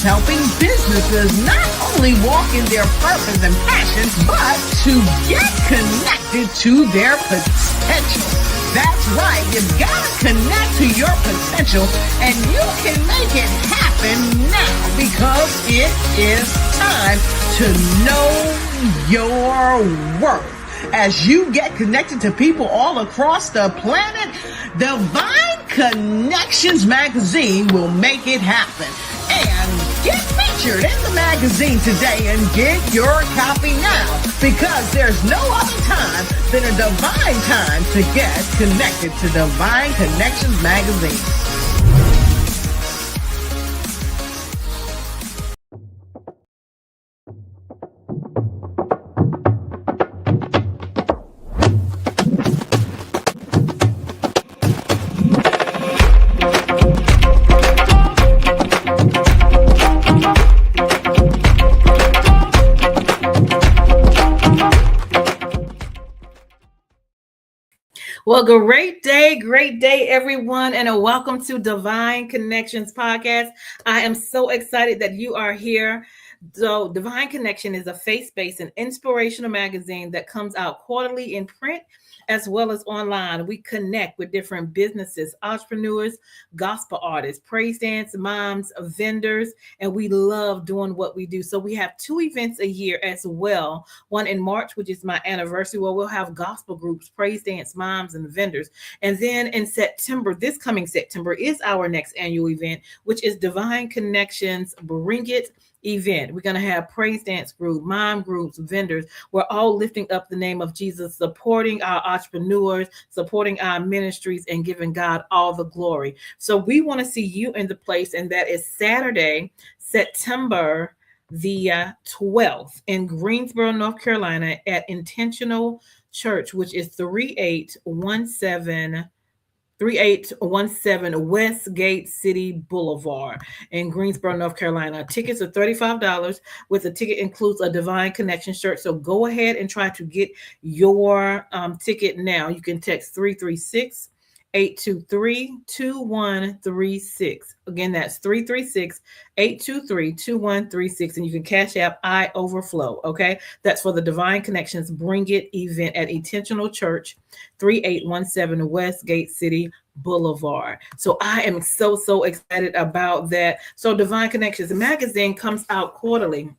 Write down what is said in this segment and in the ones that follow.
helping businesses not only walk in their purpose and passions, but to get connected to their potential. That's right, you've got to connect to your potential, and you can make it happen now because it is time to know your worth. As you get connected to people all across the planet, Divine Connections magazine will make it happen. And get featured in the magazine today and get your copy now, because there's no other time than a divine time to get connected to Divine Connections magazine. Well, great day, everyone, and welcome to Divine Connections podcast. I am so excited that you are here. So Divine Connection is a faith-based and inspirational magazine that comes out quarterly in print as well as online. We connect with different businesses, entrepreneurs, gospel artists, praise dance moms, vendors, and we love doing what we do. So we have 2 events a year as well. One in March, which is my anniversary, where we'll have gospel groups, praise dance moms, and vendors. And then in September, this coming September, is our next annual event, which is Divine Connections Bring It event. We're going to have praise dance group, mom groups, vendors. We're all lifting up the name of Jesus, supporting our entrepreneurs, supporting our ministries, and giving God all the glory. So we want to see you in the place, and that is Saturday, September the 12th in Greensboro, North Carolina at Intentional Church, which is 3817 Westgate City Boulevard in Greensboro, North Carolina. Tickets are $35 with the ticket includes a Divine Connection shirt. So go ahead and try to get your ticket now. You can text 336-823-2136. Again, that's 336-823-2136. And you can cash app iOverflow. Okay. That's for the Divine Connections Bring It event at Intentional Church, 3817 Westgate City Boulevard. So I am so excited about that. So Divine Connections magazine comes out quarterly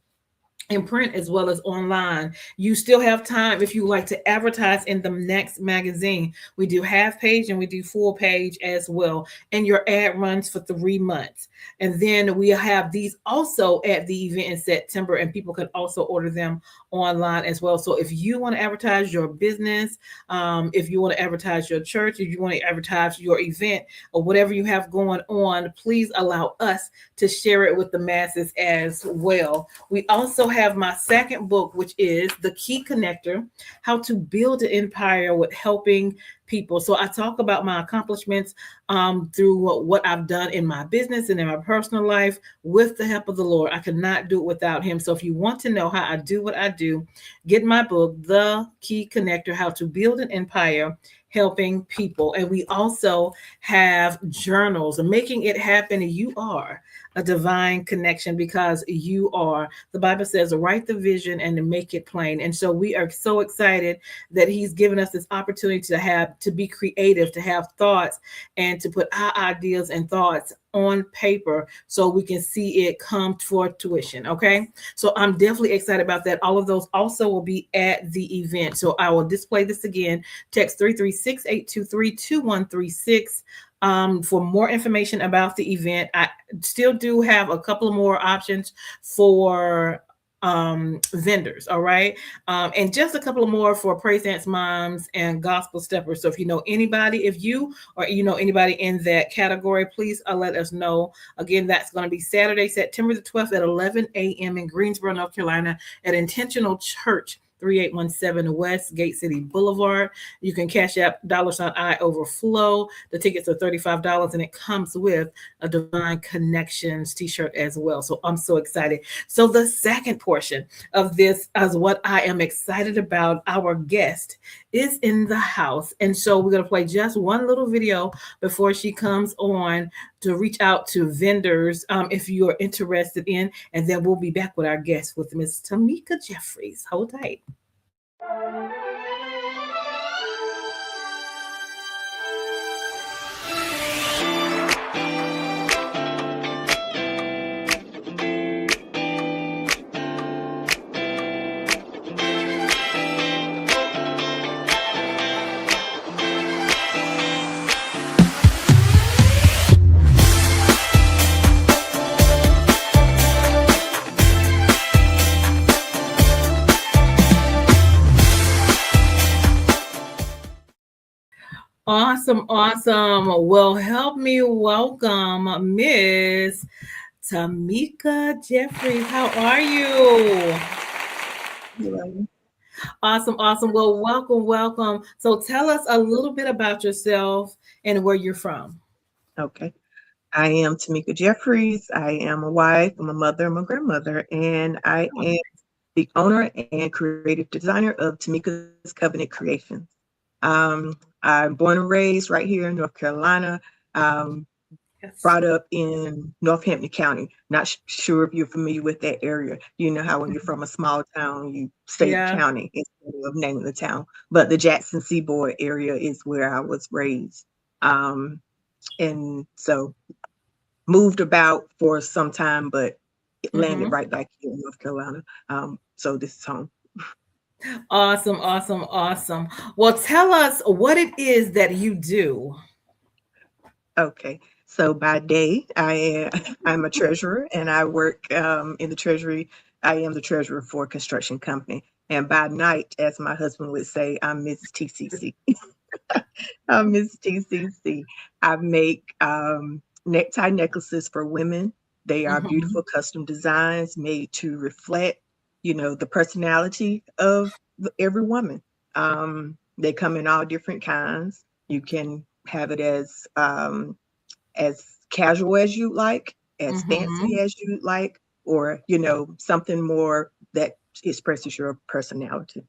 in print as well as online. You still have time if you like to advertise in the next magazine. We do half page and we do full page as well. And your ad runs for 3 months. And then we have these also at the event in September, and people can also order them online as well. So if you want to advertise your business, if you want to advertise your church, if you want to advertise your event or whatever you have going on, please allow us to share it with the masses as well. We also have my second book, which is The Key Connector: How to Build an Empire with Helping People. So I talk about my accomplishments through what I've done in my business and in my personal life with the help of the Lord. I could not do it without him. So if you want to know how I do what I do, get my book, The Key Connector: How to Build an Empire Helping People. And we also have journals, Making It Happen. You are a divine connection because you are. The Bible says, write the vision and to make it plain. And so we are so excited that he's given us this opportunity to be creative, to have thoughts, and to put our ideas and thoughts on paper so we can see it come toward tuition. Okay. So I'm definitely excited about that. All of those also will be at the event. So I will display this again. Text 336-823-2136. For more information about the event. I still do have a couple of more options for vendors. All right. And just a couple of more for praise dance moms and gospel steppers. So if you know anybody, if you or you know anybody in that category, please let us know. Again, that's going to be Saturday, September the 12th at 11 a.m. in Greensboro, North Carolina at Intentional Church, 3817 Westgate City Boulevard. You can cash out $iOverflow. The tickets are $35 and it comes with a Divine Connections t-shirt as well. So I'm so excited. So the second portion of this is what I am excited about. Our guest is in the house. And so we're going to play just one little video before she comes on to reach out to vendors if you're interested in. And then we'll be back with our guest, with Miss Tamika Jeffries. Hold tight. Awesome, awesome. Well, help me welcome Miss Tamika Jeffries. How are you? Hello. Awesome, awesome. Well, welcome, welcome. So tell us a little bit about yourself and where you're from. Okay. I am Tamika Jeffries. I am a wife, I'm a mother, I'm a grandmother, and I am the owner and creative designer of Tamika's Covenant Creations. I'm born and raised right here in North Carolina, Yes. brought up in Northampton County. Not sure if you're familiar with that area. You know how when you're from a small town, you say the Yeah. county instead of naming the town. But the Jackson Seaboard area is where I was raised. Um, and so moved about for some time, but it landed Hmm. right back here in North Carolina. So this is home. Awesome, awesome, awesome. Well, tell us what it is that you do. Okay. So by day, I'm a treasurer and I work in the treasury. I am the treasurer for a construction company. And by night, as my husband would say, I'm Miss TCC. I'm Miss TCC. I make necktie necklaces for women. They are Hmm. beautiful custom designs made to reflect, the personality of every woman. They come in all different kinds. You can have it as casual as you like, as fancy Hmm. as you like, or something more that expresses your personality.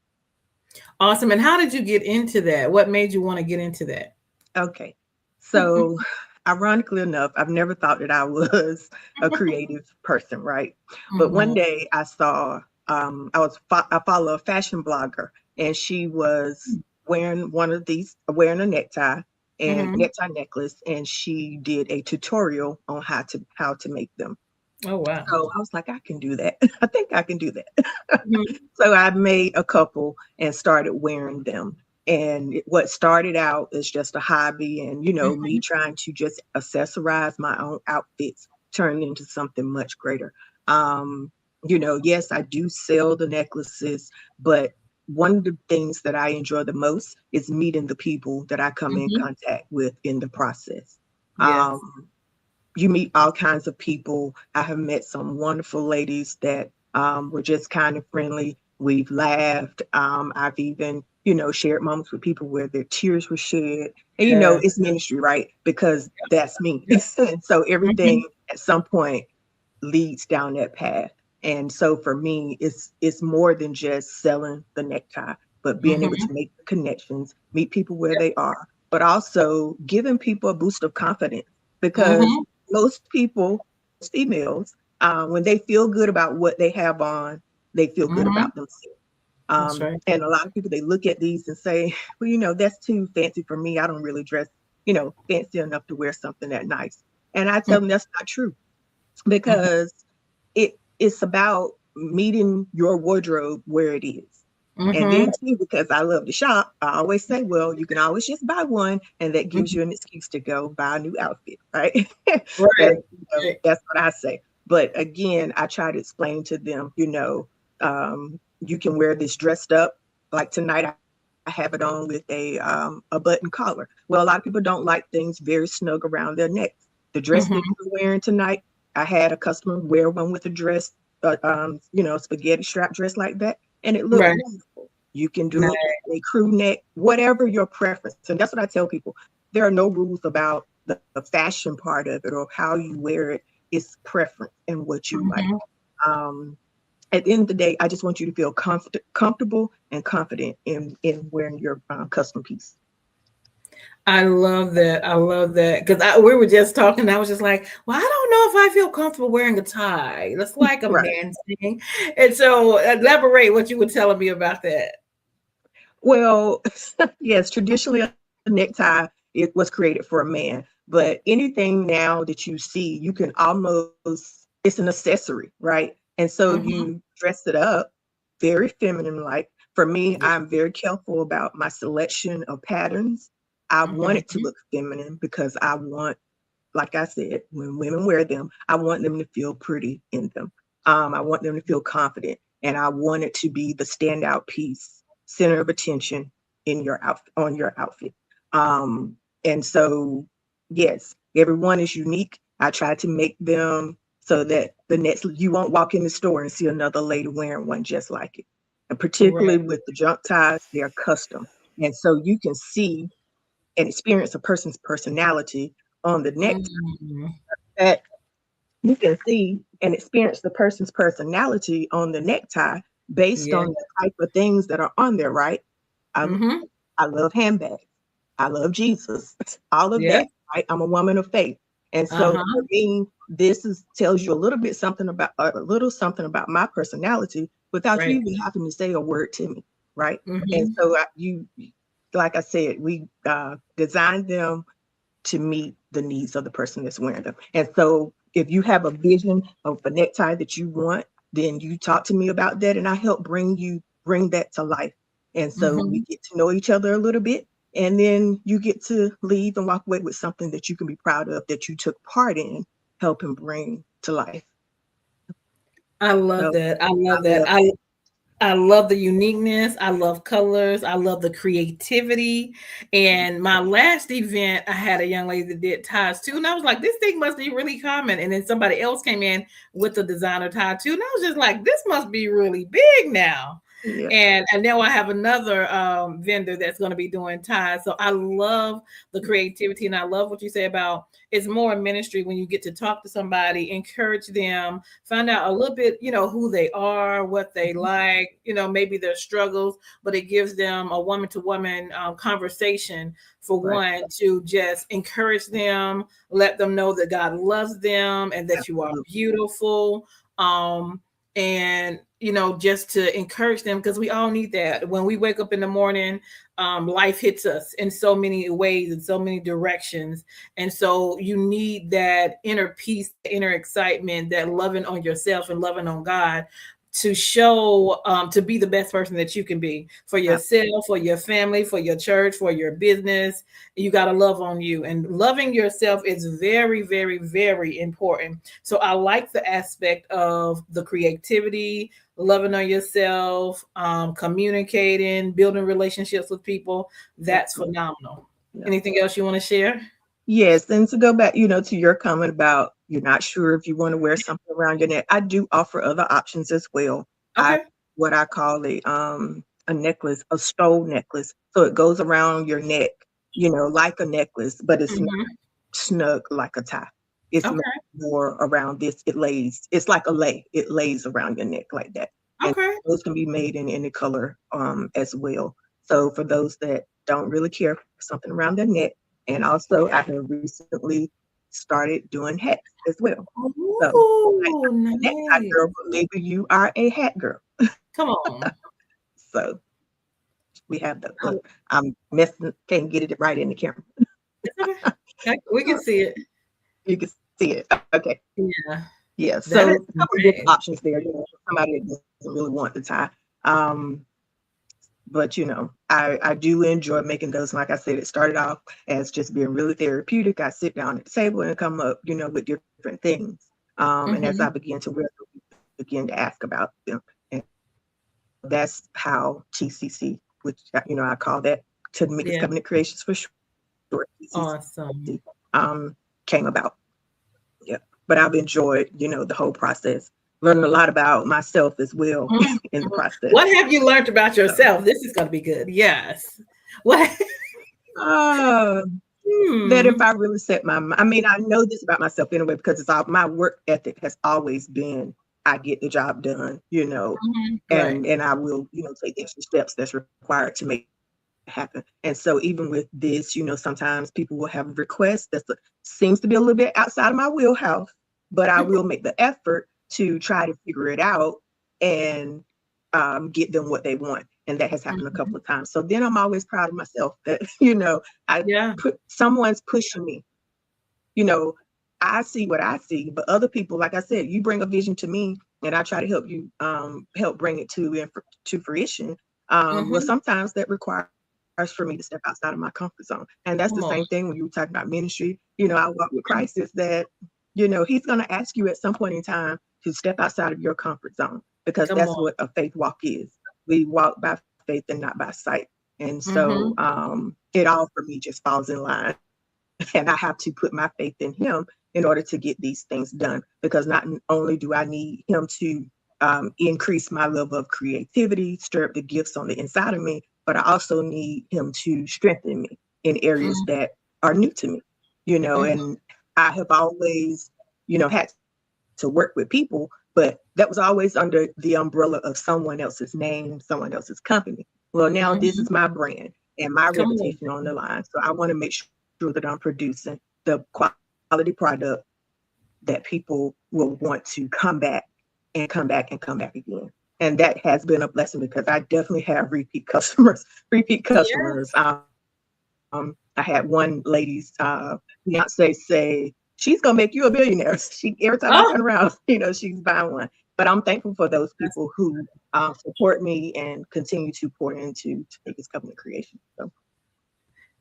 Awesome. And how did you get into that? What made you want to get into that? Okay. So, ironically enough, I've never thought that I was a creative person, right? But one Hmm. day I saw, I follow a fashion blogger, and she was wearing a necktie and Hmm. necktie necklace, and she did a tutorial on how to make them. Oh, wow. So I was like, I can do that. I think I can do that. Mhm. So I made a couple and started wearing them. And what started out as just a hobby and, me Mhm. trying to just accessorize my own outfits turned into something much greater. Um, yes, I do sell the necklaces, but one of the things that I enjoy the most is meeting the people that I come in Mhm. contact with in the process. Yes. Um, you meet all kinds of people. I have met some wonderful ladies that were just kind of friendly. We've laughed. I've even, shared moments with people where their tears were shed. And, Yeah. it's ministry, right? Because that's me. Yeah. And so everything Mhm. at some point leads down that path. And so for me, it's more than just selling the necktie, but being able to Mhm. make the connections, meet people where they are, but also giving people a boost of confidence because Mhm. most people, females, when they feel good about what they have on, they feel good Mhm. about themselves. That's right. And a lot of people, they look at these and say, well, that's too fancy for me. I don't really dress, fancy enough to wear something that nice. And I tell them that's not true Mhm. because it's about meeting your wardrobe where it is. And then Mhm. too, because I love to shop, I always say, well, you can always just buy one, and that gives Mhm. you an excuse to go buy a new outfit, right? Right. Right. That's what I say. But again, I try to explain to them, you can wear this dressed up. Like tonight, I have it on with a button collar. Well, a lot of people don't like things very snug around their necks. The dress that Mhm. you're wearing tonight, I had a customer wear one with a dress, spaghetti strap dress like that, and it looked Right. wonderful. You can do it Nice. with a crew neck, whatever your preference. And that's what I tell people. There are no rules about the fashion part of it or how you wear it. It's preference and what you like. Mhm. Um, at the end of the day, I just want you to feel comfortable and confident in wearing your custom piece. I love that. I love that because we were just talking. I was just like, well, I don't know if I feel comfortable wearing a tie. That's like a Right. man thing. And so, elaborate what you were telling me about that. Well, yes, traditionally a necktie, it was created for a man, but anything now that you see, you can almost, it's an accessory, right? And so Mhm. you dress it up very feminine like. For me, Yeah. I'm very careful about my selection of patterns. I want it to Mhm. look feminine because I want, like I said, when women wear them, I want them to feel pretty in them. I want them to feel confident, and I want it to be the standout piece, center of attention in your outfit, on your outfit. And so, yes, everyone is unique. I try to make them so that the next you won't walk in the store and see another lady wearing one just like it. And particularly Right. with the jump ties, they're custom, and so you can see and experience a person's personality on the neck Mhm. that you can see and experience the person's personality on the necktie based Yeah. on the type of things that are on there, right? I, Mhm. I love handbags. I love Jesus, all of Yeah. that, right? I'm a woman of faith. And so Uh-huh. for me, this is tells you a little bit something about a little something about my personality without you Right. even having to say a word to me, right? And Mhm. so you, like I said, we designed them to meet the needs of the person that's wearing them. And so if you have a vision of a necktie that you want, then you talk to me about that and I help bring that to life. And so we Mhm. get to know each other a little bit. And then you get to leave and walk away with something that you can be proud of that you took part in helping bring to life. I love So that. I I love that. love I love the uniqueness. I love colors. I love the creativity. that. And my last event, I had a young lady that did ties too. And I was like, this thing must be really common. And then somebody else came in with the designer tie too. And I was just like, this must be really big now. Yeah. And now I have another vendor that's going to be doing ties. So I love the creativity. And I love what you say about it's more a ministry when you get to talk to somebody, encourage them, find out a little bit, who they are, what they like, maybe their struggles, but it gives them a woman to woman conversation for Right. one to just encourage them, let them know that God loves them and that you are Absolutely. beautiful. And just to encourage them because we all need that when we wake up in the morning. Life hits us in so many ways in so many directions, and so you need that inner peace, inner excitement, that loving on yourself and loving on God to show, to be the best person that you can be for yourself, for your family, for your church, for your business. You got to love on you. And loving yourself is very, very, very important. So I like the aspect of the creativity, loving on yourself, communicating, building relationships with people. That's Absolutely. phenomenal. Yeah. Anything else you want to share? Yes, and to go back, to your comment about you're not sure if you want to wear something around your neck, I do offer other options as well. I Okay. what I call a necklace, a stole necklace. So it goes around your neck, like a necklace, but it's not Mhm. snug like a tie. It's Okay. more around this. It's like a lay. It lays around your neck like that. And Okay. those can be made in any color as well. So for those that don't really care for something around their neck, and also I have recently started doing hats as well. So you might Ooh, not be a necktie nice. girl, but maybe you are a hat girl. Come on. So we have the Oh, look. I'm messing, can't get it right in the camera. it's okay. We can see it. You can see it. Okay. Yeah. Yeah. That So is a couple of different nice. options there. For somebody that doesn't really want the tie. Um, but I do enjoy making those. Like I said, it started off as just being really therapeutic. I sit down at the table and come up, with different things. And as I Mhm. begin to wear them, begin to ask about them. And that's how TCC, which I call that Tadamika's Yeah. Covenant Creations for short, Awesome. TCC, came about. Yeah. But I've enjoyed, the whole process, learning a lot about myself as well Mhm. in the process. What have you learned about So, yourself? This is going to be good. Yes. What? uh, that if Hmm. I really set I mean, I know this about myself anyway, because it's all my work ethic has always been I get the job done, Right. and I will, take extra steps that's required to make it happen. And so even with this, sometimes people will have requests that seems to be a little bit outside of my wheelhouse, but I will make the effort to try to figure it out and get them what they want. And that has happened a couple of times. So then I'm always proud of myself that, I Yeah. put someone's pushing me. I see what I see, but other people, like I said, you bring a vision to me and I try to help you help bring it to fruition. Well, Mm-hmm. sometimes that requires for me to step outside of my comfort zone. And that's the Come on. same thing when you were talking about ministry. I walk with Christ is that, he's going to ask you at some point in time to step outside of your comfort zone, because Come that's on. what a faith walk is. We walk by faith and not by sight. And so Mm-hmm. it all for me just falls in line. And I have to put my faith in him in order to get these things done, because not only do I need him to increase my level of creativity, stir up the gifts on the inside of me, but I also need him to strengthen me in areas that are new to me, Mm-hmm. and I have always, had to work with people, but that was always under the umbrella of someone else's name, someone else's company. Well, now this Mm-hmm. is my brand and my Come on. reputation on the line. So I want to make sure that I'm producing the quality product that people will want to come back and come back and come back again. And that has been a blessing, because I definitely have repeat customers. Repeat Yeah. customers. I had one lady's fiance say, she's gonna make you a billionaire. She every time I Oh, turn around, she's buying one. But I'm thankful for those that's people who support me and continue to pour into to make this covenant creation. So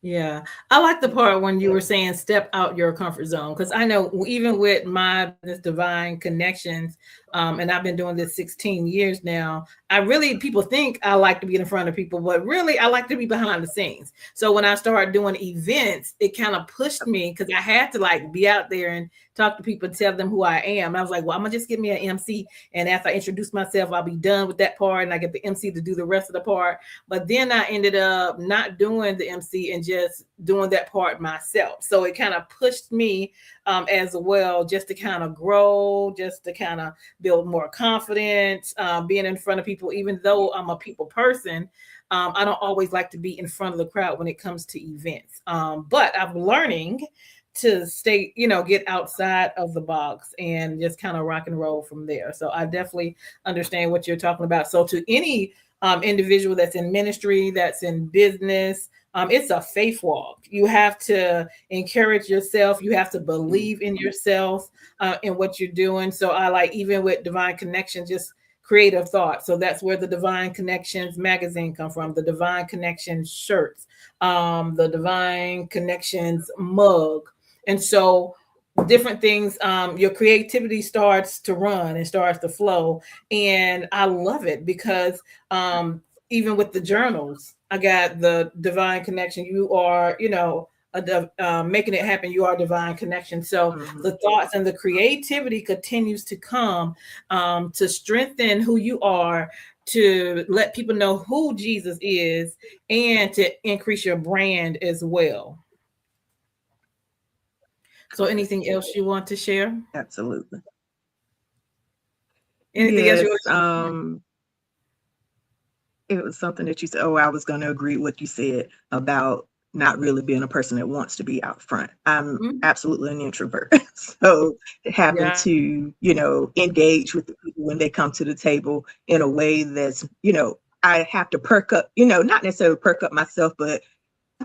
yeah, I like the part when you were saying step out your comfort zone, because I know even with my business Divine Connections, and I've been doing this 16 years now. I really people think I like to be in front of people, but really I like to be behind the scenes. So when I started doing events, it kind of pushed me because I had to like be out there and talk to people, tell them who I am. I was like, well, I'm gonna just give me an MC, and after I introduce myself, I'll be done with that part, and I get the MC to do the rest of the part. But then I ended up not doing the MC and just doing that part myself. So it kind of pushed me as well, just to kind of grow, just to kind of build more confidence, being in front of people. Even though I'm a people person, I don't always like to be in front of the crowd when it comes to events. But I'm learning to stay, get outside of the box and just kind of rock and roll from there. So I definitely understand what you're talking about. So to any individual that's in ministry, that's in business, it's a faith walk. You have to encourage yourself. You have to believe in yourself, in what you're doing. So I like, even with Divine Connection, just creative thought. So that's where the Divine Connections magazine come from, the Divine Connections shirts, the Divine Connections mug. And so different things, your creativity starts to run and starts to flow. And I love it because even with the journals, I got the Divine Connection. You are, making it happen. You are Divine Connection. So mhm. the thoughts and the creativity continues to come, to strengthen who you are, to let people know who Jesus is, and to increase your brand as well. So Correct. anything else you want to share? Absolutely. Anything else you want Yes. to share? It was something that you said. Oh, I was going to agree with what you said about not really being a person that wants to be out front. I'm Mhm. absolutely an introvert. So having Yeah. to, engage with the people when they come to the table in a way that's, I have to perk up, not necessarily perk up myself, but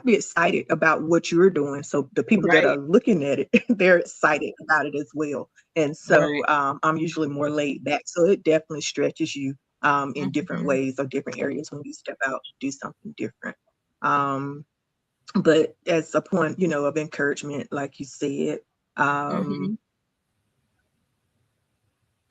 be excited about what you're doing. So the people that Right. are looking at it, they're excited about it as well. And so Right. I'm usually more laid back. So it definitely stretches you in different Mhm. ways or different areas when you step out, do something different. Um, but as a point, of encouragement, like you said, um,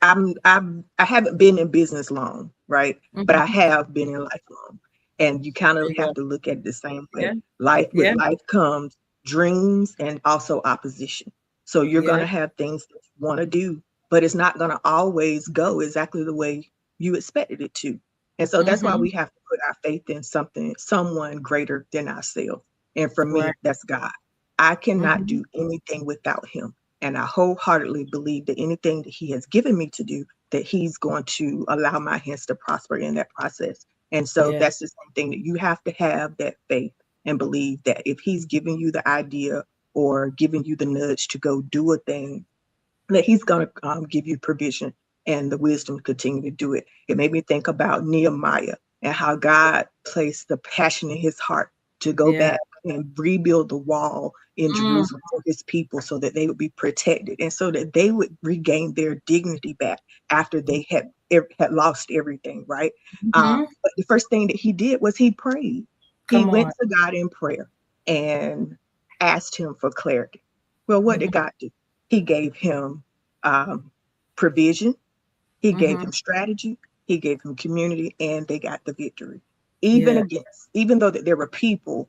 Mhm. I haven't been in business long, right? But I Mhm. have been in life long. And you kind of There you have go. to look at it the same Yeah. way. Life with Yeah. life comes dreams and also opposition. So you're Yeah. gonna have things that you want to do, but it's not gonna always go exactly the way you expected it to. And so that's why Mhm. we have to put our faith in someone greater than ourselves. And for Right. me, that's God. I cannot Mhm. do anything without him. And I wholeheartedly believe that anything that he has given me to do, that he's going to allow my hands to prosper in that process. And so Yeah. that's the same thing, that you have to have that faith and believe that if he's giving you the idea or giving you the nudge to go do a thing, that he's going to give you provision and the wisdom to continue to do it. It made me think about Nehemiah and how God placed the passion in his heart to go Yeah. back and rebuild the wall in Mm, Jerusalem for his people so that they would be protected and so that they would regain their dignity back after they had lost everything, right? mhm. But the first thing that he did was he prayed. He Come went on. to God in prayer and asked him for clarity. Well, what did Mhm, God do? He gave him um, provision. He gave mhm. him strategy. He gave him community, and they got the victory. Yeah. Even though that there were people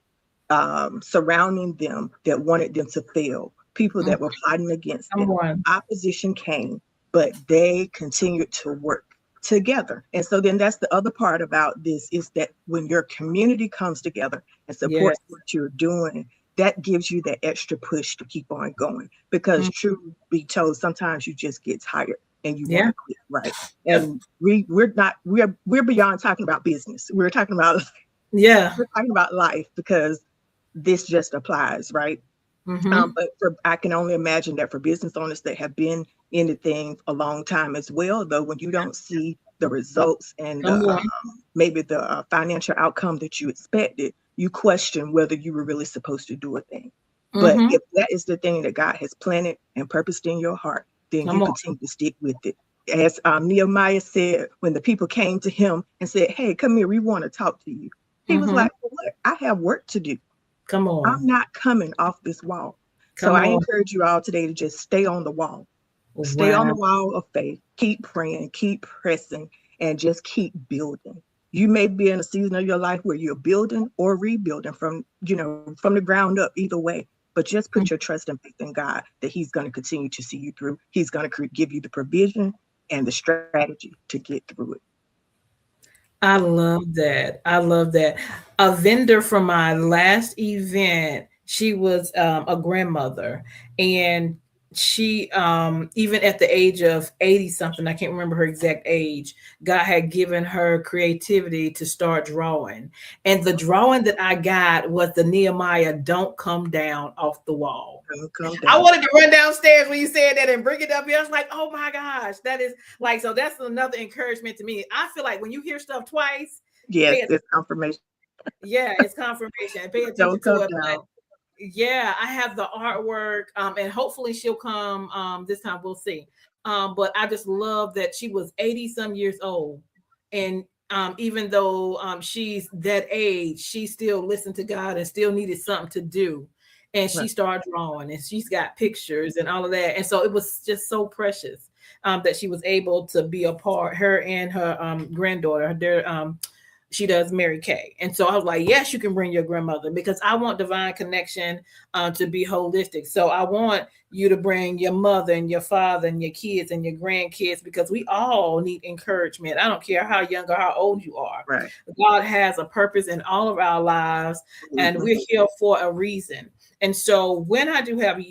surrounding them that wanted them to fail, people Mm, that were plotting against come them, on. opposition came, but they continued to work together. And so then that's the other part about this, is that when your community comes together and Yes. supports what you're doing, that gives you that extra push to keep on going. Because Mm, truth be told, sometimes you just get tired and you want yeah. to quit, right? And we're beyond talking about business. Yeah. We're talking about life, because this just applies, right? Mhm. But I can only imagine that for business owners that have been in the thing a long time as well, though, when you don't see the results and Come on. maybe the financial outcome that you expected, you question whether you were really supposed to do a thing. But Mhm. if that is the thing that God has planted and purposed in your heart, then you Come on. continue to stick with it. As Nehemiah said, when the people came to him and said, "Hey, come here, we want to talk to you," he was Mhm. like, "Well, what? I have work to do. Come I'm on. not coming off this wall." So Come I on. encourage you all today to just stay on the wall. Stay on Wow. the wall of faith. Keep praying, keep pressing, and just keep building. You may be in a season of your life where you're building or rebuilding from the ground up, either way. But just Mm, put your trust and faith in God that He's going to continue to see you through. He's going to give you the provision and the strategy to get through it. I love that. I love that. A vendor from my last event, she was a grandmother, and she even at the age of 80 something, I can't remember her exact age, God had given her creativity to start drawing. And the drawing that I got was the Nehemiah "Don't Come Down Off the Wall." Calm I down. wanted to run downstairs when you said that and bring it up here. I was like, oh my gosh, that is like, so that's another encouragement to me. I feel like when you hear stuff twice, pay Yes, attention. it's confirmation. Yeah, it's confirmation. Pay attention Don't to come it. But down. yeah, I have the artwork, and hopefully she'll come this time. We'll see. But I just love that she was 80 some years old, and even though she's that age, she still listened to God and still needed something to do. And she Right. started drawing, and she's got pictures and all of that. And so it was just so precious that she was able to be a part. Her and her granddaughter, she does Mary Kay. And so I was like, yes, you can bring your grandmother, because I want divine connection to be holistic. So I want you to bring your mother and your father and your kids and your grandkids, because we all need encouragement. I don't care how young or how old you are. Right. God has a purpose in all of our lives, and Absolutely. we're here for a reason. And so when I do have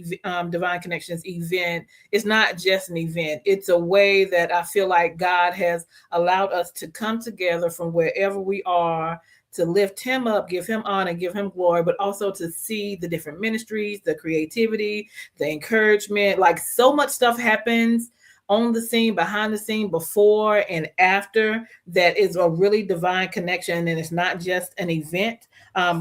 Divine Connections event, it's not just an event. It's a way that I feel like God has allowed us to come together from wherever we are, to lift him up, give him honor, give him glory, but also to see the different ministries, the creativity, the encouragement. Like, so much stuff happens on the scene, behind the scene, before and after, that is a really divine connection. And it's not just an event.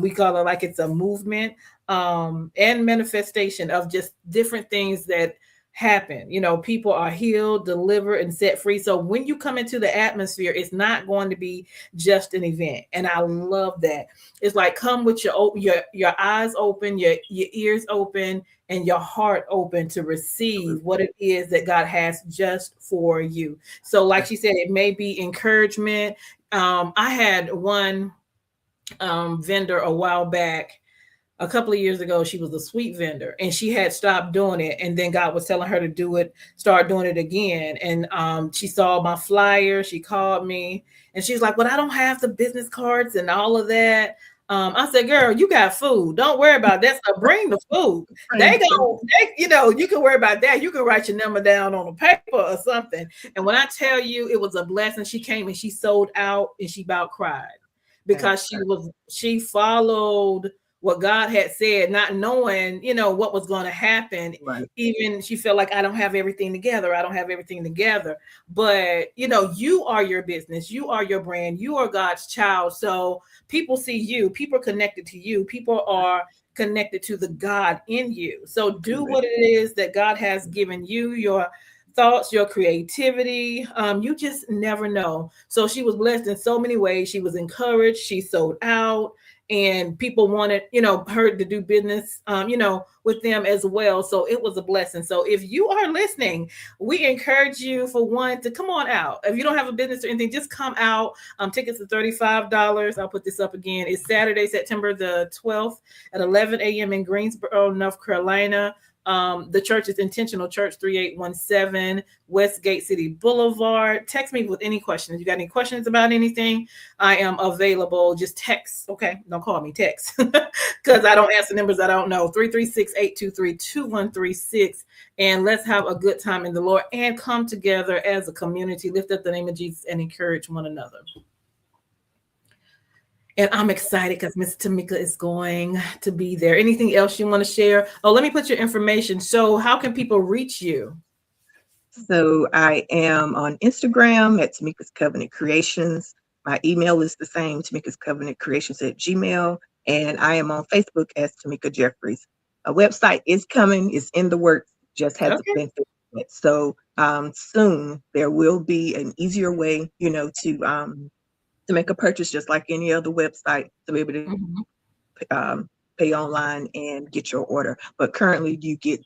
We call it like it's a movement and manifestation of just different things that happen. You know, people are healed, delivered, and set free. So when you come into the atmosphere, it's not going to be just an event. And I love that. It's like, come with your eyes open, your ears open, and your heart open to receive what it is that God has just for you. So, like she said, it may be encouragement. I had one vendor a while back, a couple of years ago. She was a sweet vendor, and she had stopped doing it, and then God was telling her to do it, start doing it again. And she saw my flyer, she called me, and she's like, well, I don't have the business cards and all of that. I said, girl, you got food. Don't worry about that. So bring the food. Praise You can worry about that. You can write your number down on a paper or something. And when I tell you it was a blessing, she came and she sold out and she about cried God. because she followed what God had said, not knowing, what was going to happen. Right. Even she felt like I don't have everything together. I don't have everything together. But you are your business, you are your brand, you are God's child. So people see you, people are connected to you, people are connected to the God in you. So do what it is that God has given you, your thoughts, your creativity. You just never know. So she was blessed in so many ways. She was encouraged, she sold out, and people wanted, her to do business, with them as well. So it was a blessing. So if you are listening, we encourage you, for one, to come on out. If you don't have a business or anything, just come out. Tickets are $35. I'll put this up again. It's Saturday, September the 12th at 11 a.m. in Greensboro, North Carolina. The church is Intentional Church, 3817 Westgate City Boulevard. Text me with any questions. You got any questions about anything? I am available. Just text. Okay. Don't call me, text, because I don't answer numbers I don't know. 336-823-2136. And let's have a good time in the Lord and come together as a community, lift up the name of Jesus and encourage one another. And I'm excited because Miss Tamika is going to be there. Anything else you want to share? Oh, let me put your information. So how can people reach you? So I am on Instagram at Tamika's Covenant Creations. My email is the same, Tamika's Covenant Creations at Gmail. And I am on Facebook as Tamika Jeffries. A website is coming, it's in the works, just hasn't been fixed yet. So soon there will be an easier way, to make a purchase just like any other website, to be able to pay online and get your order. But currently you get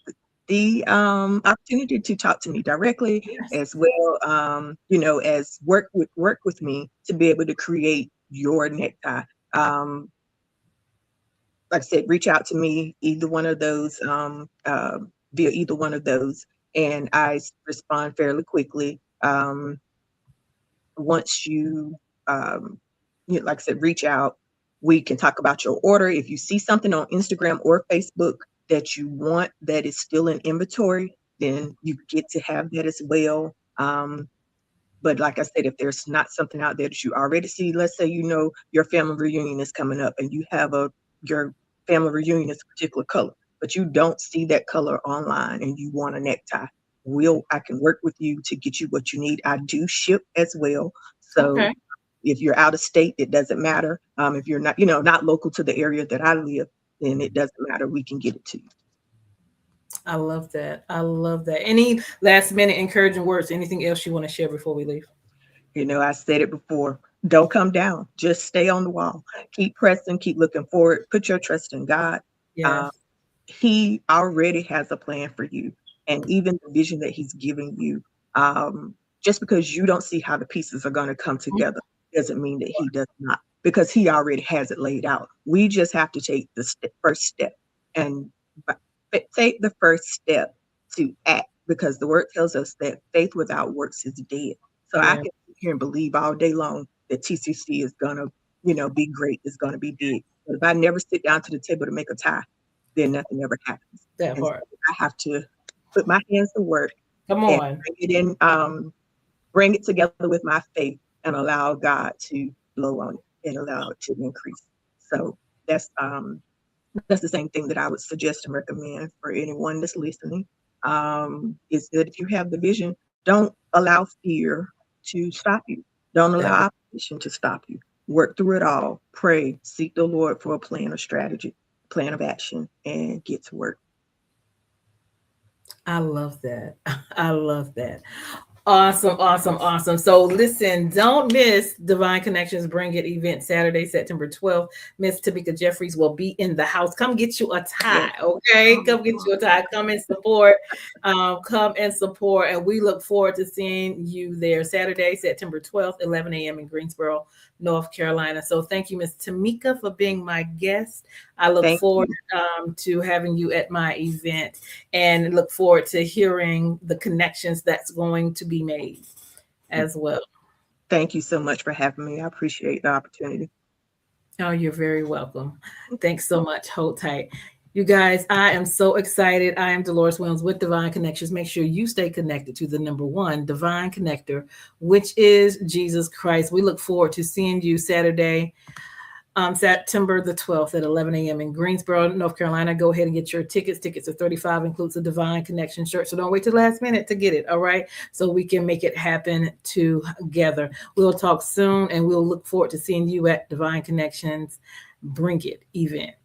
the opportunity to talk to me directly, as well, as work with me to be able to create your necktie. Like I said, reach out to me, either one of those, via either one of those, and I respond fairly quickly. Once like I said, reach out. We can talk about your order. If you see something on Instagram or Facebook that you want that is still in inventory, then you get to have that as well. But like I said, if there's not something out there that you already see, let's say your family reunion is coming up and you have your family reunion is a particular color, but you don't see that color online and you want a necktie, I can work with you to get you what you need. I do ship as well. So if you're out of state, it doesn't matter. If you're not local to the area that I live, then it doesn't matter. We can get it to you. I love that. I love that. Any last minute encouraging words? Anything else you want to share before we leave? I said it before. Don't come down. Just stay on the wall. Keep pressing. Keep looking forward. Put your trust in God. Yes. He already has a plan for you. And even the vision that he's giving you, just because you don't see how the pieces are going to come together doesn't mean that he does not, because he already has it laid out. We just have to take the first step, and take the first step to act, because the word tells us that faith without works is dead. So I can sit here and believe all day long that TCC is going to, be great, is going to be big. But if I never sit down to the table to make a tie, then nothing ever happens. That part. So I have to put my hands to work. Come on. Bring it in, bring it together with my faith and allow God to blow on it and allow it to increase. So that's the same thing that I would suggest and recommend for anyone that's listening, is that if you have the vision, don't allow fear to stop you. Don't allow opposition to stop you. Work through it all. Pray, seek the Lord for a plan or strategy, plan of action, and get to work. I love that. I love that. Awesome, awesome, awesome. So listen, don't miss Divine Connections Bring It event Saturday, September 12th. Miss Tamika Jeffries will be in the house. Come get you a tie, okay? Come get you a tie. Come and support. Come and support. And we look forward to seeing you there Saturday, September 12th, 11 a.m. in Greensboro, North Carolina. So thank you, Miss Tamika, for being my guest. I look forward to having you at my event, and look forward to hearing the connections that's going to be made as well. Thank you so much for having me. I appreciate the opportunity. Oh, you're very welcome. Thanks so much. Hold tight. You guys, I am so excited. I am Dolores Williams with Divine Connections. Make sure you stay connected to the number one divine connector, which is Jesus Christ. We look forward to seeing you Saturday, September the 12th at 11 a.m. in Greensboro, North Carolina. Go ahead and get your tickets. Tickets are $35, includes a Divine Connection shirt. So don't wait till the last minute to get it. All right. So we can make it happen together. We'll talk soon, and we'll look forward to seeing you at Divine Connections Bring It event.